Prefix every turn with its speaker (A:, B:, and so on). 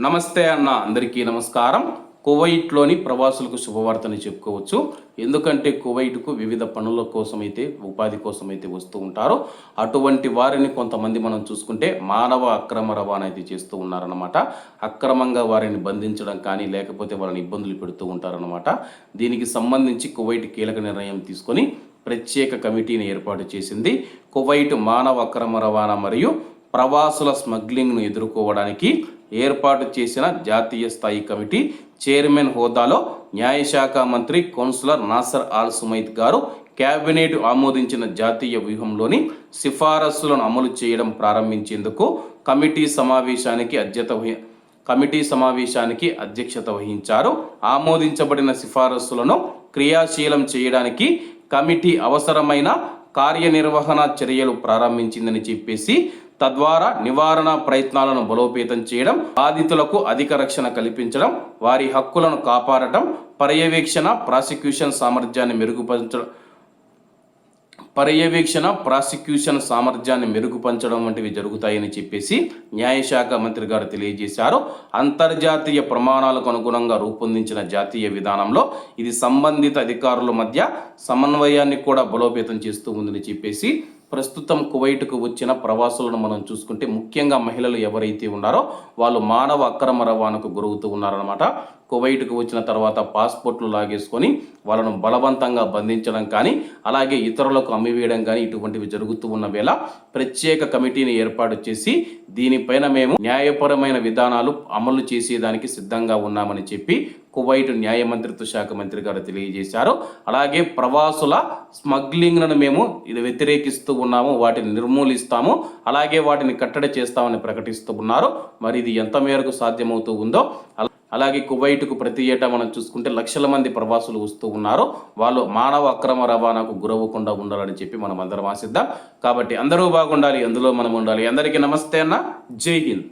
A: నమస్తే అన్న, అందరికీ నమస్కారం. కువైట్లోని ప్రవాసులకు శుభవార్తని చెప్పుకోవచ్చు. ఎందుకంటే కువైట్కు వివిధ పనుల కోసమైతే, ఉపాధి కోసమైతే వస్తూ ఉంటారు. అటువంటి వారిని కొంతమంది మనం చూసుకుంటే మానవ అక్రమ రవాణా అయితే చేస్తూ ఉన్నారన్నమాట. అక్రమంగా వారిని బంధించడం కానీ, లేకపోతే వారిని ఇబ్బందులు పెడుతూ ఉంటారన్నమాట. దీనికి సంబంధించి కువైట్ కీలక నిర్ణయం తీసుకొని ప్రత్యేక కమిటీని ఏర్పాటు చేసింది. కువైట్ మానవ అక్రమ రవాణా మరియు ప్రవాసుల స్మగ్లింగ్ను ఎదుర్కోవడానికి ఏర్పాటు చేసిన జాతీయ స్థాయి కమిటీ చైర్మన్ హోదాలో న్యాయశాఖ మంత్రి కౌన్సిలర్ నాసర్ ఆల్ సుమైత్ గారు కేబినెట్ ఆమోదించిన జాతీయ వ్యూహంలోని సిఫారసులను అమలు చేయడం ప్రారంభించేందుకు కమిటీ సమావేశానికి అధ్యక్షత వహించారు. ఆమోదించబడిన సిఫారసులను క్రియాశీలం చేయడానికి కమిటీ అవసరమైన కార్యనిర్వహణ చర్యలు ప్రారంభించిందని చెప్పేసి, తద్వారా నివారణ ప్రయత్నాలను బలోపేతం చేయడం, బాధితులకు అధిక రక్షణ కల్పించడం, వారి హక్కులను కాపాడటం, ప్రాసిక్యూషన్ సామర్థ్యాన్ని మెరుగుపరచడం వంటివి జరుగుతాయని చెప్పేసి న్యాయశాఖ మంత్రి గారు తెలియజేశారు. అంతర్జాతీయ ప్రమాణాలకు అనుగుణంగా రూపొందించిన జాతీయ విధానంలో ఇది సంబంధిత అధికారుల మధ్య సమన్వయాన్ని కూడా బలోపేతం చేస్తూ ఉందని చెప్పేసి, ప్రస్తుతం కువైట్కు వచ్చిన ప్రవాసులను మనం చూసుకుంటే ముఖ్యంగా మహిళలు ఎవరైతే ఉన్నారో వాళ్ళు మానవ అక్రమ రవాణాకు గురవుతూ ఉన్నారన్నమాట. కువైట్కు వచ్చిన తర్వాత పాస్పోర్ట్లు లాగేసుకొని వాళ్ళను బలవంతంగా బంధించడం కానీ, అలాగే ఇతరులకు అమ్మివేయడం కానీ ఇటువంటివి జరుగుతూ ఉన్న వేళ ప్రత్యేక కమిటీని ఏర్పాటు చేసి దీనిపైన మేము న్యాయపరమైన విధానాలు అమలు చేసేదానికి సిద్ధంగా ఉన్నామని చెప్పి కువైట్ న్యాయ మంత్రిత్వ శాఖ మంత్రి గారు తెలియజేశారు. అలాగే ప్రవాసుల స్మగ్లింగ్లను మేము ఇది వ్యతిరేకిస్తూ ఉన్నాము, వాటిని నిర్మూలిస్తాము, అలాగే వాటిని కట్టడి చేస్తామని ప్రకటిస్తూ ఉన్నారు. మరి ఇది ఎంత మేరకు సాధ్యమవుతూ ఉందో, అలాగే కువైట్కు ప్రతి ఏటా మనం చూసుకుంటే లక్షల మంది ప్రవాసులు వస్తూ ఉన్నారు. వాళ్ళు మానవ అక్రమ రవాణాకు గురవ్వకుండా ఉండాలని చెప్పి మనం అందరం ఆశిద్దాం. కాబట్టి అందరూ బాగుండాలి, అందులో మనం ఉండాలి. అందరికీ నమస్తే అన్న, జై హింద్.